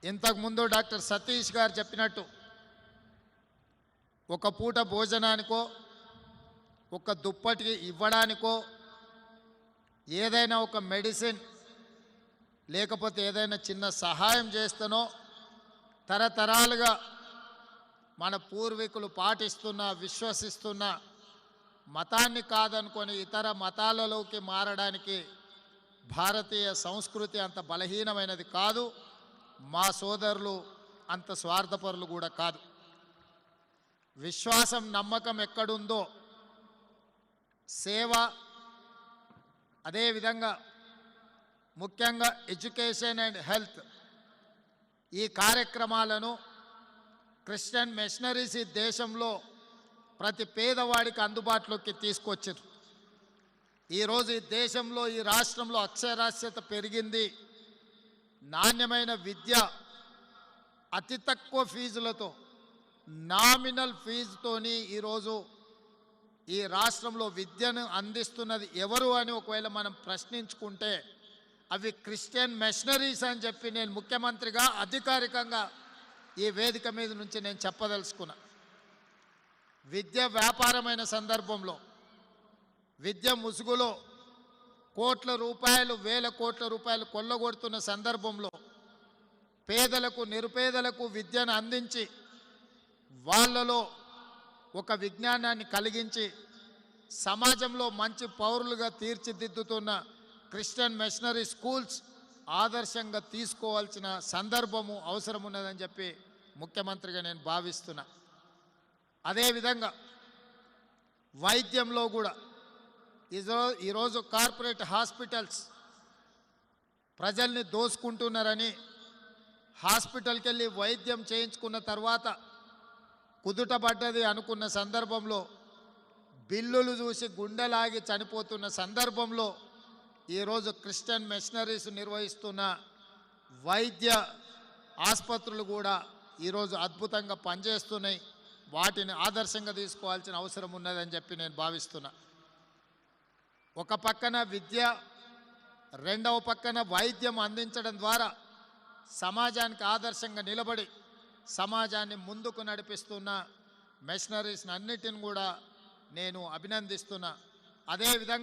ఇంతకుముందు డాక్టర్ సతీష్ గారు చెప్పినట్టు ఒక పూట భోజనానికో ఒక దుప్పటి ఇవ్వడానికో ఏదైనా ఒక మెడిసిన్ లేకపోతే ఏదైనా చిన్న సహాయం చేస్తనో తరతరాలుగా మన పూర్వీకులు పాటిస్తున్న విశ్వసిస్తున్న మతాన్ని కాదనుకొని ఇతర మతాలలోకి మారడానికి భారతీయ సంస్కృతి అంత బలహీనమైనది కాదు. మా సోదరులు అంత స్వార్థపరులు కూడా కాదు. విశ్వాసం నమ్మకం ఎక్కడుందో సేవ, అదేవిధంగా ముఖ్యంగా ఎడ్యుకేషన్ అండ్ హెల్త్ ఈ కార్యక్రమాలను క్రిస్టియన్ మిషనరీస్ ఈ దేశంలో ప్రతి పేదవాడికి అందుబాటులోకి తీసుకొచ్చారు. ఈరోజు ఈ దేశంలో ఈ రాష్ట్రంలో అక్షరాస్యత పెరిగింది. నాణ్యమైన విద్య అతి తక్కువ ఫీజులతో నామినల్ ఫీజుతోని ఈరోజు ఈ రాష్ట్రంలో విద్యను అందిస్తున్నది ఎవరు అని ఒకవేళ మనం ప్రశ్నించుకుంటే అవి క్రిస్టియన్ మిషనరీస్ అని చెప్పి నేను ముఖ్యమంత్రిగా అధికారికంగా ఈ వేదిక మీద నుంచి నేను చెప్పదలుచుకున్నా. విద్య వ్యాపారమైన సందర్భంలో విద్య ముసుగులో కోట్ల రూపాయలు వేల కోట్ల రూపాయలు కొల్లగొడుతున్న సందర్భంలో పేదలకు నిరుపేదలకు విద్యను అందించి వాళ్ళలో ఒక విజ్ఞానాన్ని కలిగించి సమాజంలో మంచి పౌరులుగా తీర్చిదిద్దుతున్న క్రిస్టియన్ మిషనరీ స్కూల్స్ ఆదర్శంగా తీసుకోవాల్సిన సందర్భము అవసరం ఉన్నదని చెప్పి ముఖ్యమంత్రిగా నేను భావిస్తున్నా. అదేవిధంగా వైద్యంలో కూడా ఈరోజు కార్పొరేట్ హాస్పిటల్స్ ప్రజల్ని దోసుకుంటున్నారని హాస్పిటల్కి వెళ్ళి వైద్యం చేయించుకున్న తర్వాత కుదుటపడ్డది అనుకున్న సందర్భంలో బిల్లులు చూసి గుండెలాగి చనిపోతున్న సందర్భంలో ఈరోజు క్రిస్టియన్ మిషనరీస్ నిర్వహిస్తున్న వైద్య ఆసుపత్రులు కూడా ఈరోజు అద్భుతంగా పనిచేస్తున్నాయి. వాటిని ఆదర్శంగా తీసుకోవాల్సిన అవసరం ఉన్నదని చెప్పి నేను భావిస్తున్నా. ఒక పక్కన విద్య, రెండవ పక్కన వైద్యం అందించడం ద్వారా సమాజానికి ఆదర్శంగా నిలబడి సమాజాన్ని ముందుకు నడిపిస్తున్న మిషనరీస్ని అన్నిటిని కూడా నేను అభినందిస్తున్నా. అదేవిధంగా